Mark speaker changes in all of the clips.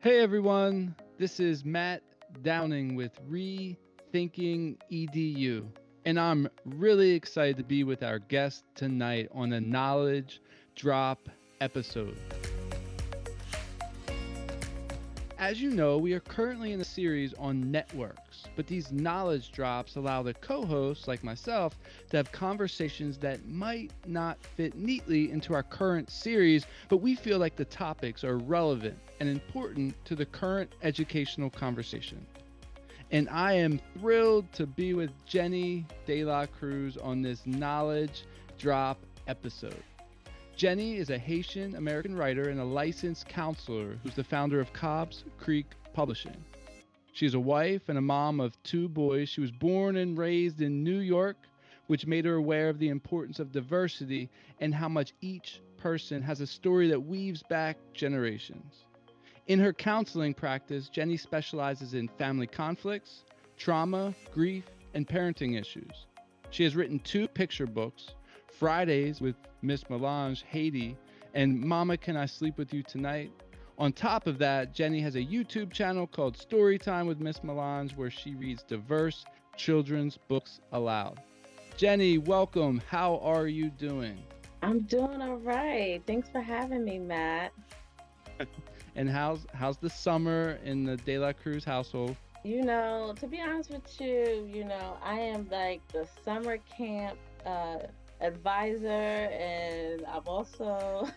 Speaker 1: Hey everyone, this is Matt Downing with Rethinking EDU, and I'm really excited to be with our guest tonight on a knowledge drop episode. As you know, we are currently in a series on networks, but these knowledge drops allow the co hosts, like myself, to have conversations that might not fit neatly into our current series, but we feel like the topics are relevant and important to the current educational conversation. And I am thrilled to be with Jenny Delacruz on this knowledge drop episode. Jenny is a Haitian American writer and a licensed counselor who's the founder of Cobb's Creek Publishing. She is a wife and a mom of two boys. She was born and raised in New York, which made her aware of the importance of diversity and how much each person has a story that weaves back generations. In her counseling practice, Jenny specializes in family conflicts, trauma, grief, and parenting issues. She has written two picture books, Fridays with Miss Melange, Haiti, and Mama Can I Sleep With You Tonight? On top of that, Jenny has a YouTube channel called Storytime with Miss Melange where she reads diverse children's books aloud. Jenny, welcome. How are you doing?
Speaker 2: I'm doing all right. Thanks for having me, Matt.
Speaker 1: And how's the summer in the De La Cruz household?
Speaker 2: To be honest with you, I am like the summer camp advisor, and I'm also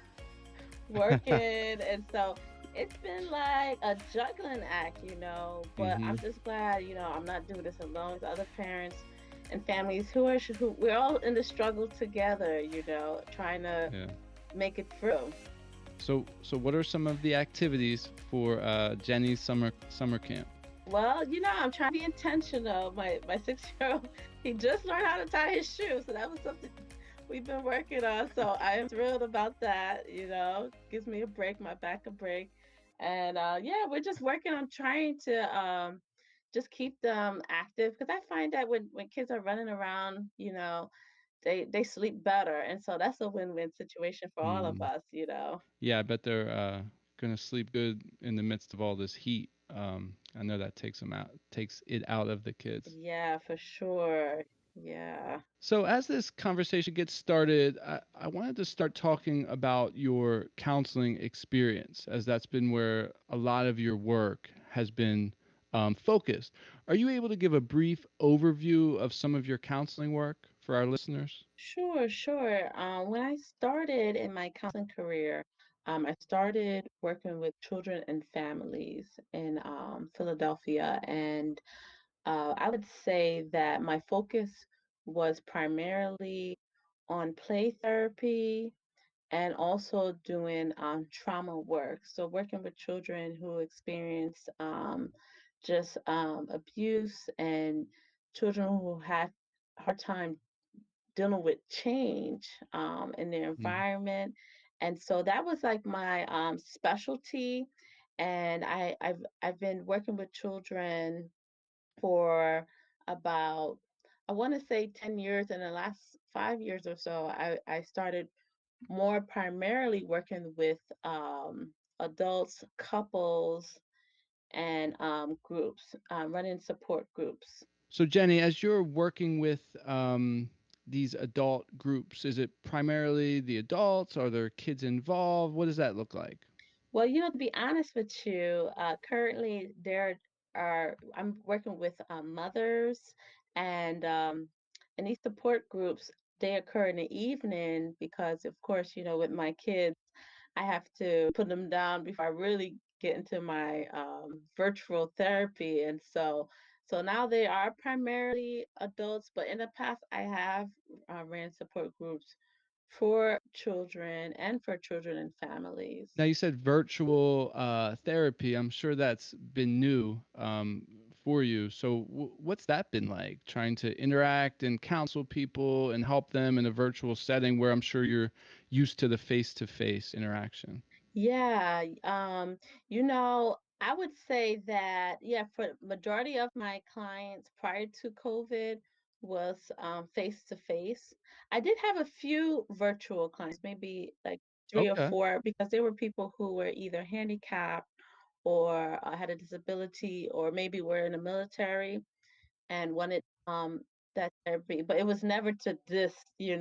Speaker 2: working. And so it's been like a juggling act, but
Speaker 1: Mm-hmm.
Speaker 2: I'm just glad, I'm not doing this alone with other parents and families who we're all in the struggle together, trying to
Speaker 1: Yeah.
Speaker 2: make it through.
Speaker 1: So what are some of the activities for Jenny's summer camp?
Speaker 2: Well, I'm trying to be intentional. My 6-year-old, he just learned how to tie his shoe, so that was something we've been working on. So I am thrilled about that. Gives me a break, my back a break, and yeah, we're just working on trying to just keep them active because I find that when kids are running around, they sleep better, and so that's a win-win situation for all of
Speaker 1: Mm.
Speaker 2: us.
Speaker 1: Yeah, I bet they're gonna sleep good in the midst of all this heat. I know that takes it out of the kids.
Speaker 2: Yeah, for sure. Yeah.
Speaker 1: So as this conversation gets started, I wanted to start talking about your counseling experience, as that's been where a lot of your work has been focused. Are you able to give a brief overview of some of your counseling work for our listeners?
Speaker 2: Sure, sure. When I started in my counseling career, I started working with children and families in Philadelphia. And I would say that my focus was primarily on play therapy and also doing trauma work. So, working with children who experience just abuse and children who had hard time dealing with change in their
Speaker 1: Mm.
Speaker 2: environment. And so that was like my specialty. And I've been working with children for about, I want to say 10 years. In the last 5 years or so, I started more primarily working with adults, couples, and groups, running support groups.
Speaker 1: So, Jenny, as you're working with these adult groups, is it primarily the adults? Are there kids involved? What does that look like?
Speaker 2: Well, to be honest with you, currently I'm working with mothers, and these support groups, they occur in the evening because, of course, with my kids, I have to put them down before I really get into my virtual therapy. And so now they are primarily adults, but in the past, I have ran support groups for children and for children and
Speaker 1: Now,
Speaker 2: families.
Speaker 1: you said virtual therapy. I'm sure that's been new for you. So, what's that been like? Trying to interact and counsel people and help them in a virtual setting where I'm sure you're used to the face-to-face interaction.
Speaker 2: Yeah, I would say that, yeah, for majority of my clients prior to COVID was face to face. I did have a few virtual clients, maybe like three or
Speaker 1: Okay.
Speaker 2: four, because there were people who were either handicapped or had a disability, or maybe were in the military and wanted that therapy, but it was never to this, degree.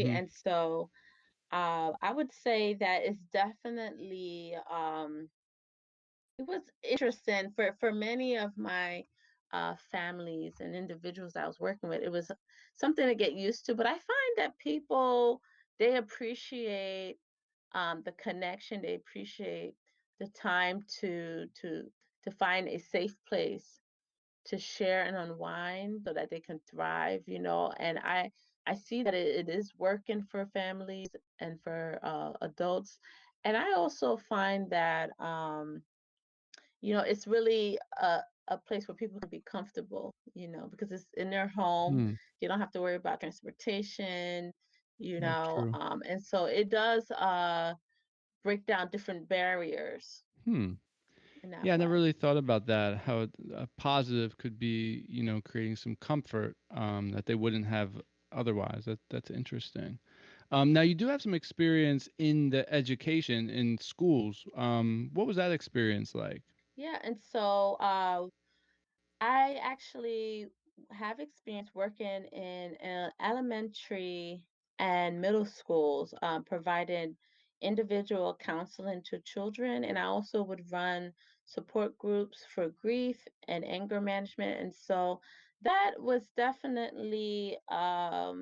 Speaker 1: Mm-hmm.
Speaker 2: And so I would say that it's definitely it was interesting for many of my families and individuals I was working with. It was something to get used to, but I find that people, they appreciate the connection. They appreciate the time to find a safe place to share and unwind so that they can thrive, and I see that it is working for families and for adults. And I also find that it's really a place where people can be comfortable, because it's in their home.
Speaker 1: Hmm.
Speaker 2: You don't have to worry about transportation,
Speaker 1: That's true.
Speaker 2: and so it does break down different barriers
Speaker 1: Hmm.
Speaker 2: in that
Speaker 1: Yeah, I never
Speaker 2: way.
Speaker 1: really thought about that. How a positive could be, creating some comfort that they wouldn't have otherwise. That's interesting. Now you do have some experience in the education in schools. What was that experience like?
Speaker 2: Yeah, and so I actually have experience working in elementary and middle schools, providing individual counseling to children, and I also would run support groups for grief and anger management. And so that was definitely, I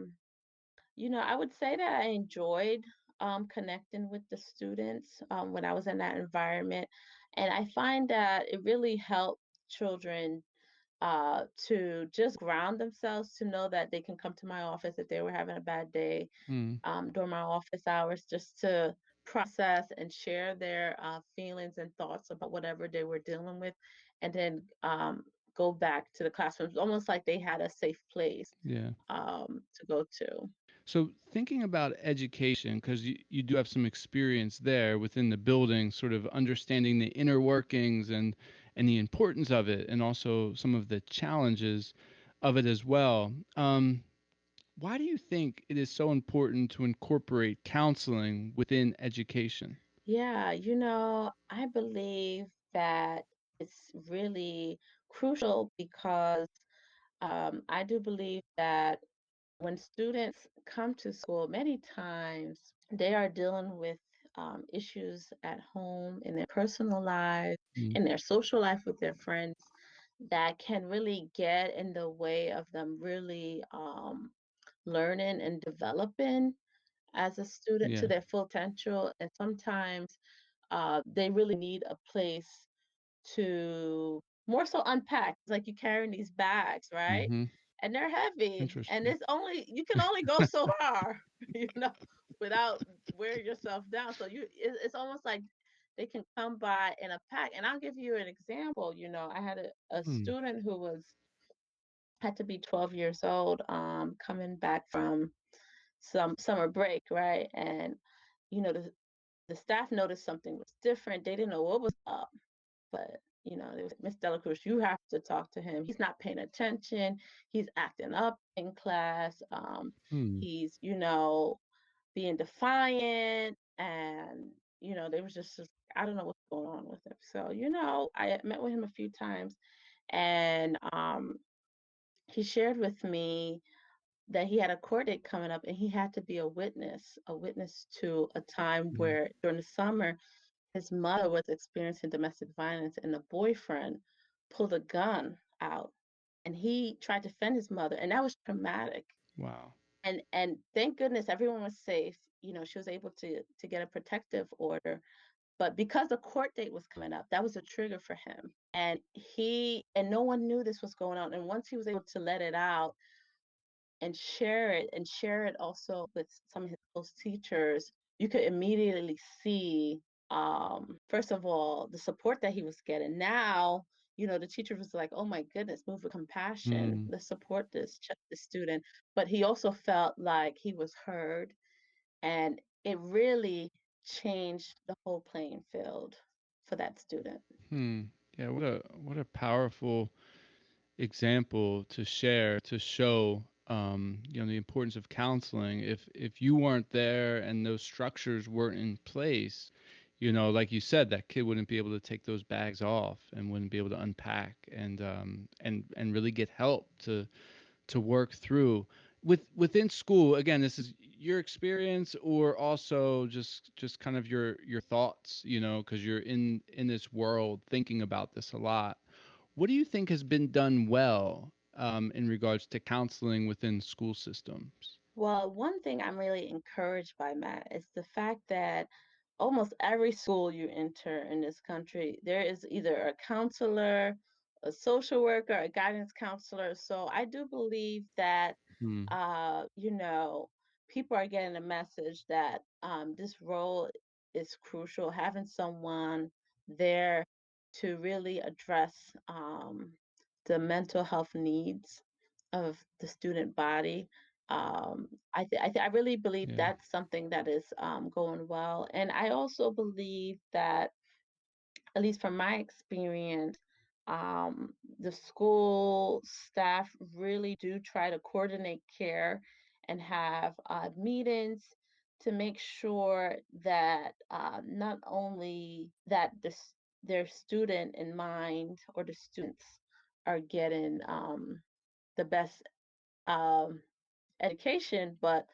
Speaker 2: would say that I enjoyed connecting with the students when I was in that environment, and I find that it really helped children to just ground themselves, to know that they can come to my office if they were having a bad day
Speaker 1: Hmm.
Speaker 2: during my office hours, just to process and share their feelings and thoughts about whatever they were dealing with, and then go back to the classrooms, almost like they had a safe place
Speaker 1: Yeah.
Speaker 2: to go to.
Speaker 1: So thinking about education, because you do have some experience there within the building, sort of understanding the inner workings and the importance of it, and also some of the challenges of it as well. Why do you think it is so important to incorporate counseling within education?
Speaker 2: Yeah, I believe that it's really crucial because I do believe that when students come to school, many times they are dealing with issues at home, in their personal lives,
Speaker 1: Mm.
Speaker 2: in their social life with their friends, that can really get in the way of them really learning and developing as a student to
Speaker 1: Yeah.
Speaker 2: their full potential. And sometimes they really need a place to more so unpack. It's like you're carrying these bags, right?
Speaker 1: Hmm.
Speaker 2: And they're heavy, and
Speaker 1: Interesting.
Speaker 2: it's only you can only go so far, you know, without wearing yourself down. So it's almost like they can come by in a pack. And I'll give you an example. I had a
Speaker 1: Hmm.
Speaker 2: student who had to be 12 years old, coming back from some summer break, right? And the staff noticed something was different. They didn't know what was up, but they was, Miss Delacruz, you have to talk to him. He's not paying attention. He's acting up in class.
Speaker 1: Hmm.
Speaker 2: He's being defiant, and they was just I don't know what's going on with him. So I met with him a few times, and he shared with me that he had a court date coming up, and he had to be a witness to a time
Speaker 1: Hmm.
Speaker 2: where during the summer his mother was experiencing domestic violence, and the boyfriend pulled a gun out, and he tried to defend his mother, and that was traumatic.
Speaker 1: Wow.
Speaker 2: And thank goodness everyone was safe. She was able to get a protective order, but because the court date was coming up, that was a trigger for him. And no one knew this was going on. And once he was able to let it out and share it also with some of his close teachers, you could immediately see, first of all, the support that he was getting. Now, the teacher was like, oh my goodness, move with compassion.
Speaker 1: Hmm.
Speaker 2: Let's support this student. But he also felt like he was heard, and it really changed the whole playing field for that student.
Speaker 1: Hmm. Yeah. What a powerful example to share to show the importance of counseling. If you weren't there and those structures weren't in place, like you said, that kid wouldn't be able to take those bags off and wouldn't be able to unpack and really get help to work through within school. Again, this is your experience or also just kind of your thoughts, because you're in this world thinking about this a lot. What do you think has been done well in regards to counseling within school systems?
Speaker 2: Well, one thing I'm really encouraged by, Matt, is the fact that almost every school you enter in this country, there is either a counselor, a social worker, a guidance counselor. So I do believe that,
Speaker 1: Hmm.
Speaker 2: you know, people are getting a message that this role is crucial, having someone there to really address the mental health needs of the student body. I really believe
Speaker 1: Yeah.
Speaker 2: that's something that is going well, and I also believe that, at least from my experience, the school staff really do try to coordinate care and have meetings to make sure that not only that their student in mind or the students are getting the best um, education, but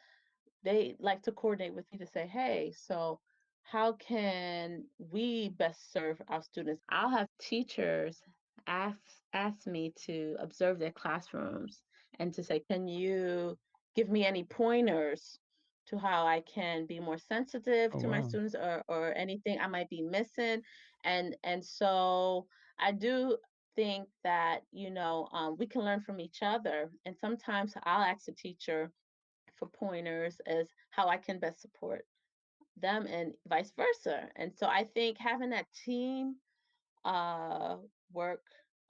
Speaker 2: they like to coordinate with me to say, hey, so how can we best serve our students? I'll have teachers ask ask me to observe their classrooms and to say, can you give me any pointers to how I can be more sensitive
Speaker 1: Oh
Speaker 2: to my
Speaker 1: wow.
Speaker 2: students, or anything I might be missing? And so I do think that, we can learn from each other. And sometimes I'll ask a teacher for pointers as how I can best support them and vice versa. And so I think having that team uh, work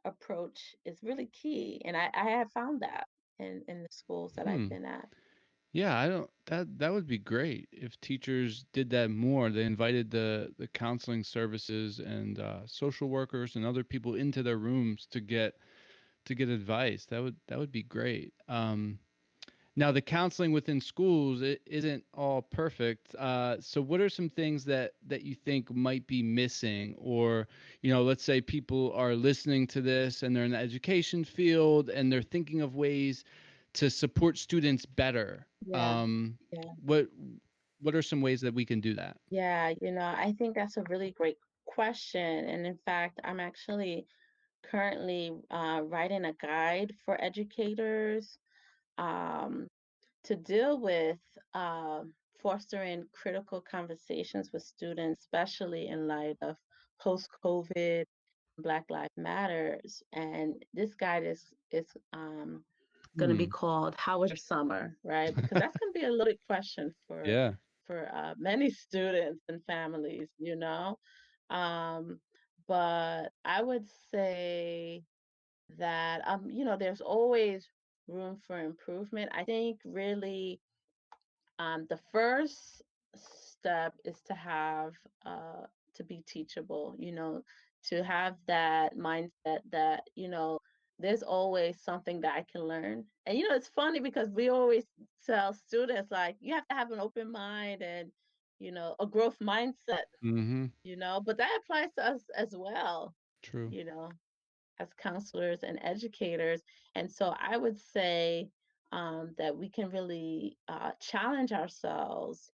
Speaker 2: approach is really key. And I have found that in the schools that I've
Speaker 1: Hmm.
Speaker 2: been at.
Speaker 1: Yeah, I don't that would be great if teachers did that more. They invited the counseling services and social workers and other people into their rooms to get advice. That would be great. Now, the counseling within schools, it isn't all perfect. So, what are some things that you think might be missing? Or, let's say people are listening to this and they're in the education field and they're thinking of ways to support students better.
Speaker 2: Yeah, yeah,
Speaker 1: What what are some ways that we can do that?
Speaker 2: yeah. I think that's a really great question. And in fact, I'm actually currently writing a guide for educators. Um, to deal with fostering critical conversations with students, especially in light of post-COVID Black Lives Matters. And this guide is going to be
Speaker 1: Hmm.
Speaker 2: called "How was your summer?" Right? Because that's going to be a loaded question
Speaker 1: Yeah.
Speaker 2: for many students and families. Um, but I would say that there's always room for improvement. I think really the first step is to be teachable, to have that mindset that, there's always something that I can learn. And it's funny because we always tell students like you have to have an open mind and, a growth mindset,
Speaker 1: Mm-hmm.
Speaker 2: but that applies to us as well,
Speaker 1: True.
Speaker 2: you know as counselors and educators. And so I would say that we can really challenge ourselves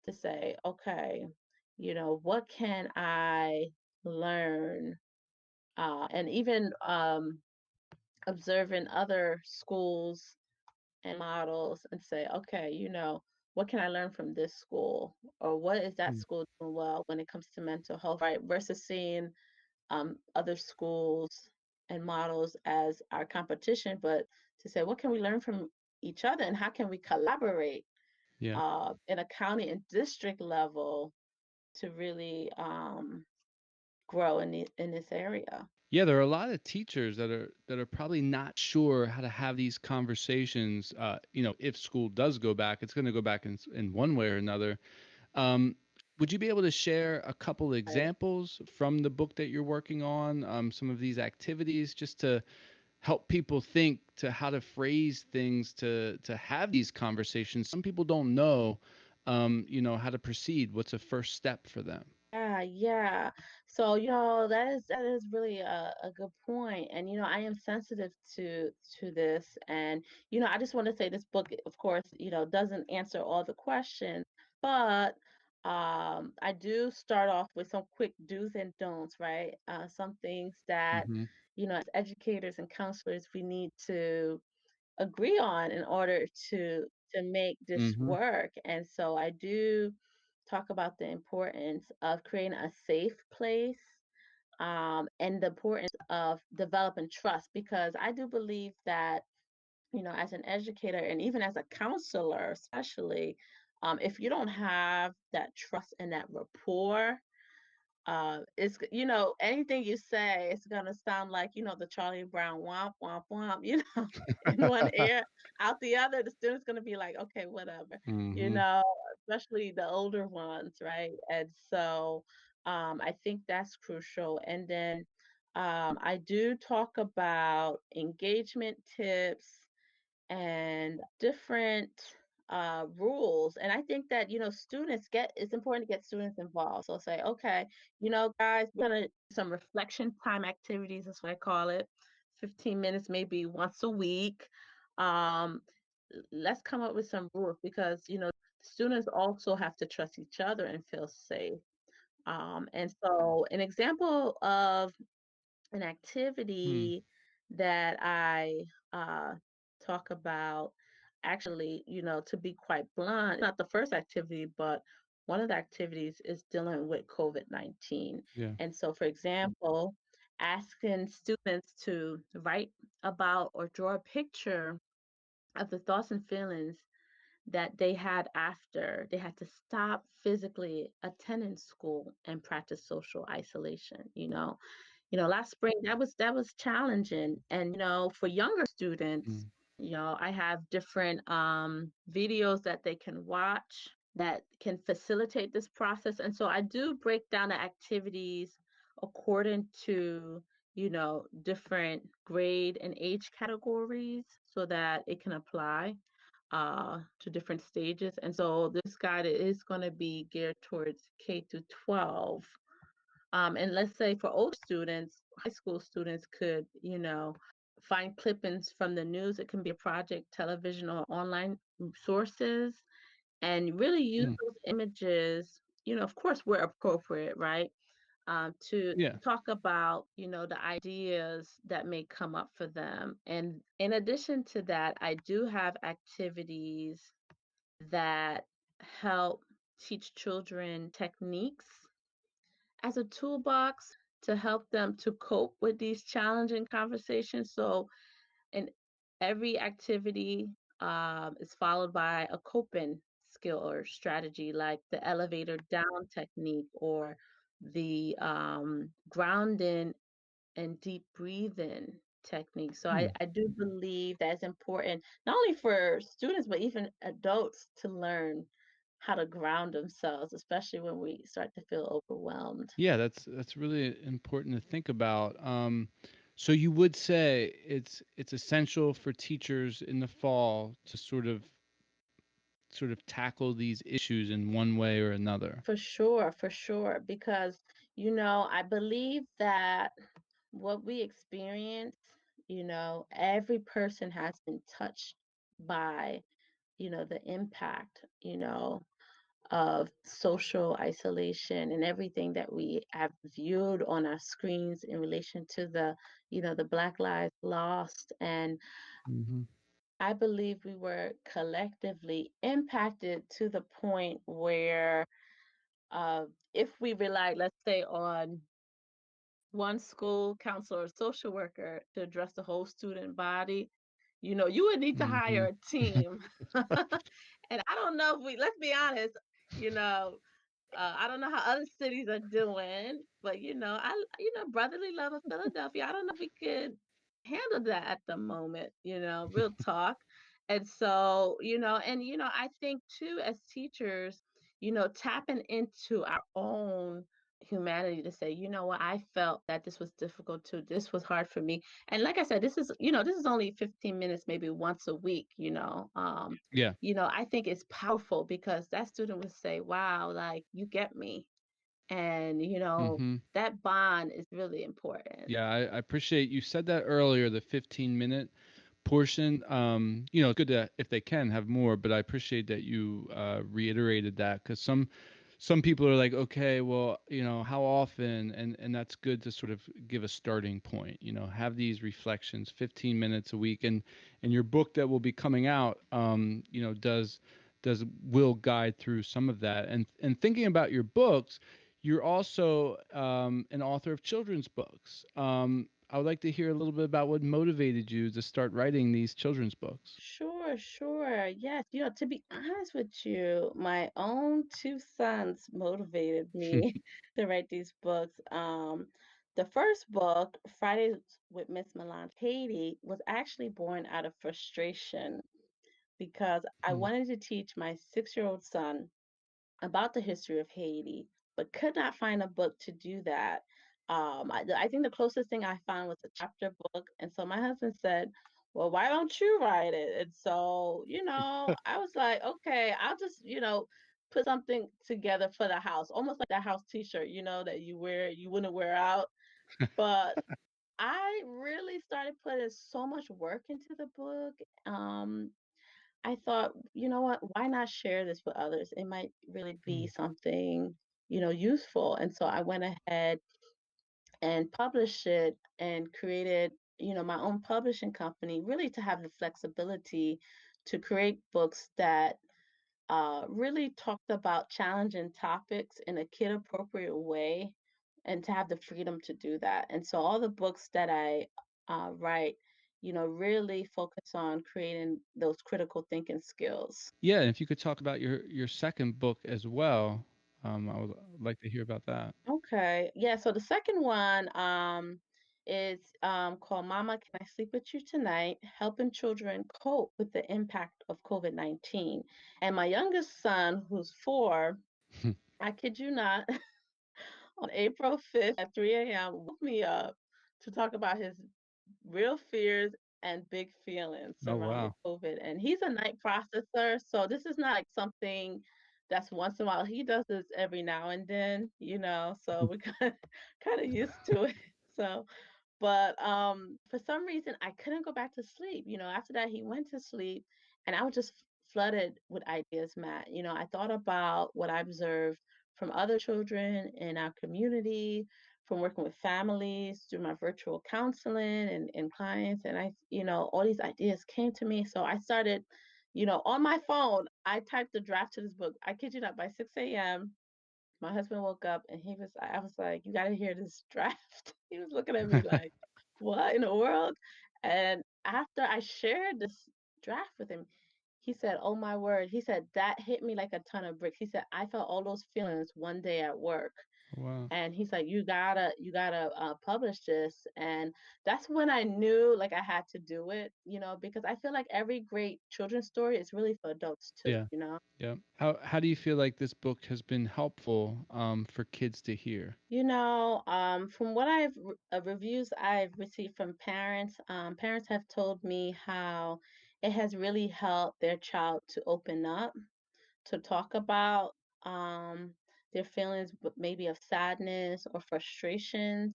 Speaker 2: to say, okay, what can I learn? And even observing other schools and models and say, okay, what can I learn from this school? Or what is that
Speaker 1: Hmm.
Speaker 2: school doing well when it comes to mental health, right? Versus seeing other schools and models as our competition, but to say, what can we learn from each other and how can we collaborate
Speaker 1: Yeah.
Speaker 2: in a county and district level to really grow in this area?
Speaker 1: Yeah, there are a lot of teachers that are probably not sure how to have these conversations. If school does go back, it's going to go back in one way or another. Um, would you be able to share a couple
Speaker 2: Right.
Speaker 1: examples from the book that you're working on, some of these activities, just to help people think to how to phrase things to have these conversations? Some people don't know, how to proceed. What's a first step for them?
Speaker 2: Yeah, yeah. So, that is really a good point. And I am sensitive to this. And I just want to say this book, of course, doesn't answer all the questions, but I do start off with some quick do's and don'ts, right? Some things that,
Speaker 1: Mm-hmm.
Speaker 2: as educators and counselors, we need to agree on in order to make this
Speaker 1: Mm-hmm.
Speaker 2: work. And so I do talk about the importance of creating a safe place, and the importance of developing trust, because I do believe that, as an educator and even as a counselor, especially, if you don't have that trust and that rapport, anything you say, it's gonna sound like, the Charlie Brown womp womp womp, in one ear, out the other. The student's gonna be like, okay, whatever, you
Speaker 1: Mm-hmm.
Speaker 2: know, especially the older ones, right? And so, I think that's crucial. And then, I do talk about engagement tips and different rules. And I think that, students get it's important to get students involved. So say, okay, guys, we're gonna do some reflection time activities, that's what I call it. 15 minutes, maybe once a week. Um, let's come up with some rules, because, students also have to trust each other and feel safe. And so an example of an
Speaker 1: Mm.
Speaker 2: activity that I talk about, actually, to be quite blunt, not the first activity, but one of the activities is dealing with COVID-19.
Speaker 1: Yeah.
Speaker 2: And so, for example, asking students to write about or draw a picture of the thoughts and feelings that they had after they had to stop physically attending school and practice social isolation. Last spring, that was challenging. And for younger students,
Speaker 1: Mm.
Speaker 2: I have different videos that they can watch that can facilitate this process. And so I do break down the activities according to, different grade and age categories, so that it can apply to different stages. And so this guide is going to be geared towards K through 12. And let's say for older students, high school students could, find clippings from the news. It can be a project, television, or online sources, and really use
Speaker 1: Mm.
Speaker 2: those images, of course, where appropriate, right? To
Speaker 1: Yeah.
Speaker 2: talk about, the ideas that may come up for them. And in addition to that, I do have activities that help teach children techniques as a toolbox to help them to cope with these challenging conversations. So, in every activity is followed by a coping skill or strategy, like the elevator down technique, or the grounding and deep breathing technique. So I,
Speaker 1: Mm.
Speaker 2: I do believe that's important, not only for students, but even adults, to learn how to ground themselves, especially when we start to feel overwhelmed.
Speaker 1: Yeah, that's really important to think about. So you would say it's essential for teachers in the fall to sort of tackle these issues in one way or another.
Speaker 2: For sure, because, I believe that what we experience, every person has been touched by, the impact, of social isolation and everything that we have viewed on our screens in relation to the Black Lives Lost. And
Speaker 1: Mhm.
Speaker 2: I believe we were collectively impacted to the point where, if we relied, let's say, on one school counselor or social worker to address the whole student body, you would need to hire
Speaker 1: Mhm.
Speaker 2: a team. And I don't know if let's be honest, you know, I don't know how other cities are doing, but brotherly love of Philadelphia, I don't know if we could handle that at the moment, real talk. And so, I think too, as teachers, tapping into our own humanity to say, what, I felt that this was difficult too. This was hard for me. And like I said, this is only 15 minutes, maybe once a week,
Speaker 1: Yeah.
Speaker 2: I think it's powerful, because that student would say, wow, like, you get me. And,
Speaker 1: Mm-hmm.
Speaker 2: that bond is really important.
Speaker 1: Yeah, I appreciate you said that earlier, the 15-minute portion. It's good to, if they can, have more, but I appreciate that you reiterated that because some people are like, okay, well, how often? And that's good to sort of give a starting point. Have these reflections, 15 minutes a week, and your book that will be coming out, does will guide through some of that. And thinking about your books, you're also an author of children's books. I would like to hear a little bit about what motivated you to start writing these children's books.
Speaker 2: Sure, sure. Yes, to be honest with you, my own two sons motivated me to write these books. The first book, Fridays with Miss Melange Haiti, was actually born out of frustration because I
Speaker 1: Hmm.
Speaker 2: wanted to teach my 6-year-old son about the history of Haiti, but could not find a book to do that. I think the closest thing I found was a chapter book. And so my husband said, well, why don't you write it? And so, I was like, okay, I'll just, put something together for the house, almost like that house t-shirt, that you wouldn't wear out. But I really started putting so much work into the book. Um, I thought, you know what? Why not share this with others? It might really be
Speaker 1: Hmm.
Speaker 2: something, useful. And so I went ahead and published it and created, my own publishing company, really to have the flexibility to create books that really talked about challenging topics in a kid appropriate way and to have the freedom to do that. And so all the books that I write, really focus on creating those critical thinking skills.
Speaker 1: Yeah, and if you could talk about your second book as well, I would like to hear about that.
Speaker 2: Okay. Yeah. So the second one is called Mama, Can I Sleep With You Tonight? Helping Children Cope with the Impact of COVID-19. And my youngest son, who's 4, I kid you not, on April 5th at 3 a.m. woke me up to talk about his real fears and big feelings
Speaker 1: Oh,
Speaker 2: surrounding
Speaker 1: wow.
Speaker 2: COVID. And he's a night processor, so this is not like something that's once in a while. He does this every now and then, so we kind of used to it. So but, for some reason, I couldn't go back to sleep, after that, he went to sleep, and I was just flooded with ideas, Matt. I thought about what I observed from other children in our community, from working with families, through my virtual counseling and clients, and all these ideas came to me, so I started, on my phone, I typed the draft to this book. I kid you not, by 6 a.m., my husband woke up and I was like, "You gotta hear this draft." He was looking at me like, "What in the world?" And after I shared this draft with him, he said, "Oh my word." He said, "That hit me like a ton of bricks." He said, "I felt all those feelings one day at work."
Speaker 1: Wow.
Speaker 2: And he's like, "You gotta publish this." And that's when I knew like I had to do it, because I feel like every great children's story is really for adults too,
Speaker 1: Yeah. Yeah. How do you feel like this book has been helpful for kids to hear?
Speaker 2: From what reviews I've received from parents, parents have told me how it has really helped their child to open up, to talk about their feelings, maybe of sadness or frustration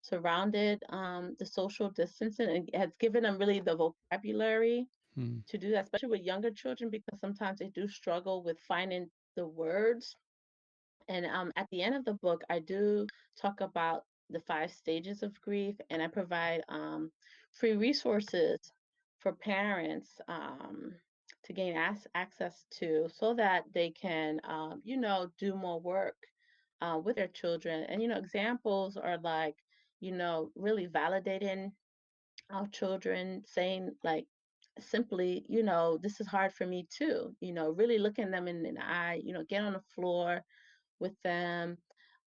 Speaker 2: surrounded the social distancing, and it has given them really the vocabulary
Speaker 1: Hmm.
Speaker 2: to do that, especially with younger children, because sometimes they do struggle with finding the words. And at the end of the book, I do talk about the 5 stages of grief, and I provide free resources for parents to gain access to so that they can, do more work with their children. And, examples are like, really validating our children, saying, like, simply, this is hard for me too, really looking them in the eye, get on the floor with them,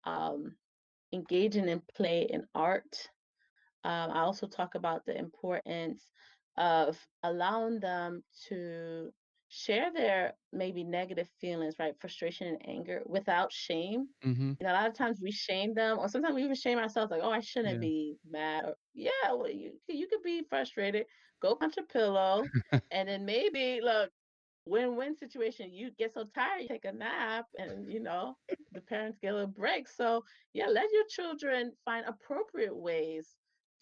Speaker 2: um, engaging in play and art. I also talk about the importance of allowing them to share their maybe negative feelings, right? Frustration and anger without shame.
Speaker 1: Mm-hmm.
Speaker 2: A lot of times we shame them, or sometimes we even shame ourselves, like, "Oh, I shouldn't
Speaker 1: Yeah.
Speaker 2: be mad." Or, yeah, well, you could be frustrated. Go punch a pillow, and then maybe look. win-win situation. You get so tired, you take a nap, and the parents get a little break. So yeah, let your children find appropriate ways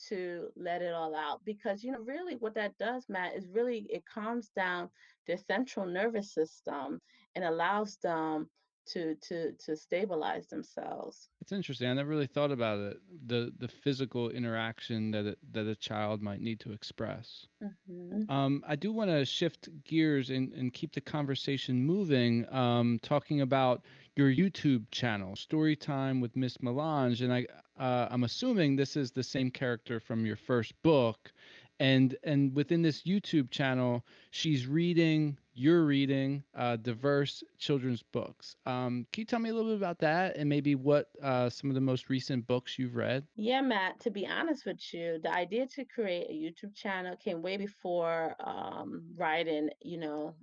Speaker 2: to let it all out, because really what that does, Matt, is really it calms down their central nervous system and allows them to stabilize themselves.
Speaker 1: It's interesting. I never really thought about it. The physical interaction that a child might need to express.
Speaker 2: Hmm.
Speaker 1: I do want to shift gears and keep the conversation moving, talking about your YouTube channel, Storytime with Miss Melange, and I'm assuming this is the same character from your first book, and within this YouTube channel, you're reading diverse children's books. Can you tell me a little bit about that and maybe what some of the most recent books you've read?
Speaker 2: Yeah, Matt, to be honest with you, the idea to create a YouTube channel came way before writing,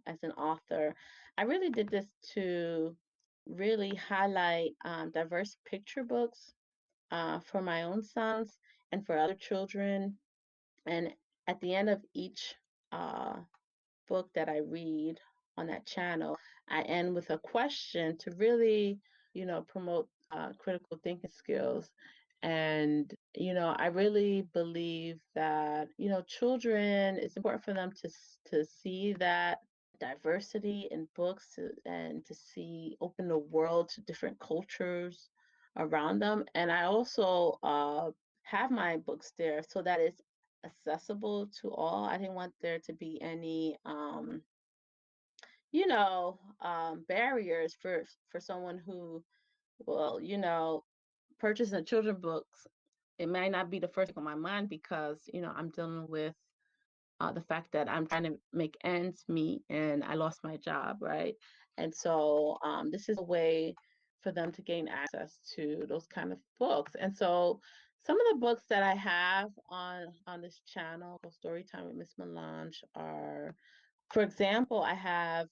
Speaker 2: as an author. I really did this to really highlight diverse picture books for my own sons and for other children. And at the end of each uh, book that I read on that channel, I end with a question to really, promote critical thinking skills. And, I really believe that, children, it's important for them to see that diversity in books and to see, open the world to different cultures around them. And I also have my books there so that it's accessible to all. I didn't want there to be any barriers for someone who will, purchasing children books. It might not be the first thing on my mind because, I'm dealing with the fact that I'm trying to make ends meet and I lost my job, right? And so this is a way for them to gain access to those kind of books. And so some of the books that I have on this channel, Storytime with Miss Melange, are, for example, I have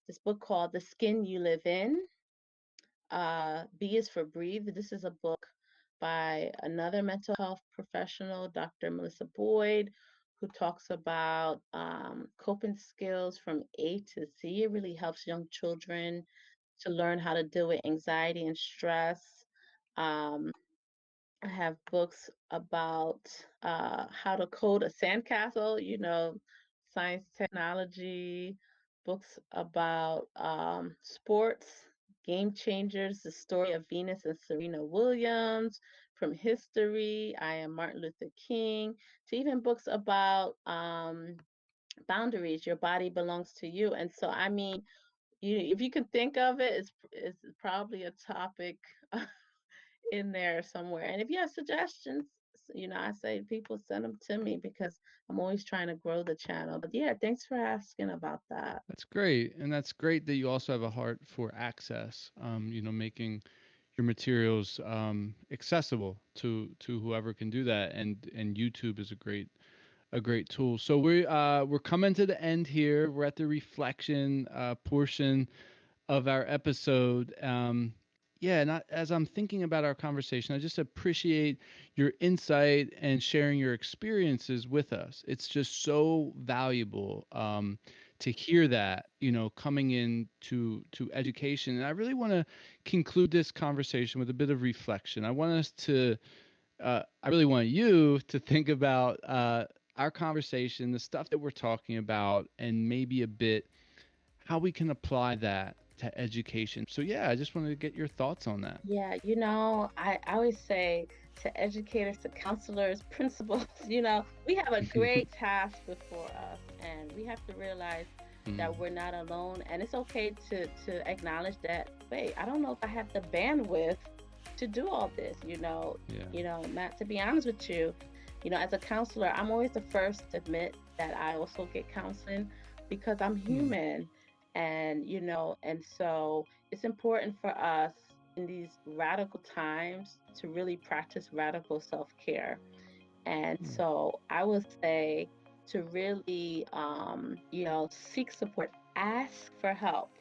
Speaker 2: this book called The Skin You Live In. B is for Breathe. This is a book by another mental health professional, Dr. Melissa Boyd, who talks about coping skills from A to Z. It really helps young children to learn how to deal with anxiety and stress. Um, I have books about how to code a sandcastle, science, technology, books about sports, game changers, the story of Venus and Serena Williams, from history, I am Martin Luther King, to even books about boundaries, your body belongs to you. And so, I mean, if you can think of it, it's probably a topic in there somewhere. And if you have suggestions, I say people send them to me because I'm always trying to grow the channel. But yeah, thanks for asking about that.
Speaker 1: That's great. And that's great that you also have a heart for access, making your materials accessible to whoever can do that. And YouTube is a great tool. So we're coming to the end here. We're at the reflection portion of our episode. Yeah, and as I'm thinking about our conversation, I just appreciate your insight and sharing your experiences with us. It's just so valuable to hear that, coming in to education. And I really want to conclude this conversation with a bit of reflection. I really want you to think about our conversation, the stuff that we're talking about, and maybe a bit how we can apply that to education. So yeah, I just wanted to get your thoughts on that.
Speaker 2: Yeah, I always say to educators, to counselors, principals, we have a great task before us, and we have to realize that we're not alone. And it's okay to acknowledge that, wait, I don't know if I have the bandwidth to do all this, Matt, to be honest with you, as a counselor, I'm always the first to admit that I also get counseling because I'm human. And so it's important for us in these radical times to really practice radical self-care. And so I would say to really, seek support, ask for help.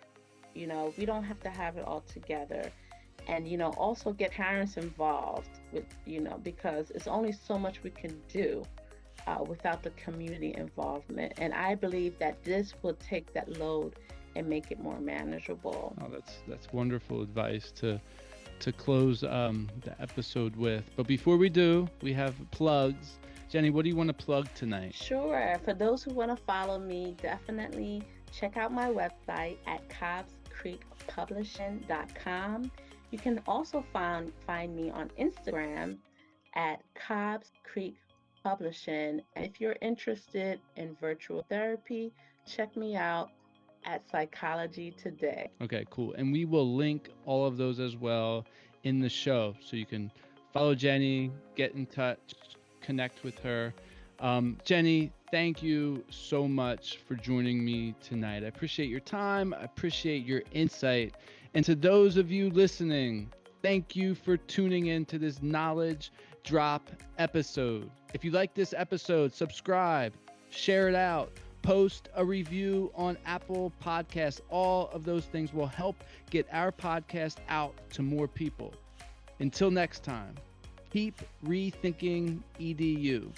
Speaker 2: We don't have to have it all together. And, also get parents involved with, because it's only so much we can do. without the community involvement. And I believe that this will take that load and make it more manageable.
Speaker 1: Oh, that's wonderful advice to close the episode with. But before we do, we have plugs. Jenny, what do you want to plug tonight?
Speaker 2: Sure. For those who want to follow me, definitely check out my website at cobbscreekpublishing.com. You can also find me on Instagram at Cobbs Creek Publishing. And if you're interested in virtual therapy, check me out at Psychology Today.
Speaker 1: Okay, cool. And we will link all of those as well in the show, so you can follow Jenny, get in touch, connect with her. Jenny, thank you so much for joining me tonight. I appreciate your time. I appreciate your insight. And to those of you listening, thank you for tuning in to this Knowledge Drop episode. If you like this episode, subscribe, share it out, post a review on Apple Podcasts. All of those things will help get our podcast out to more people. Until next time, keep rethinking EDU.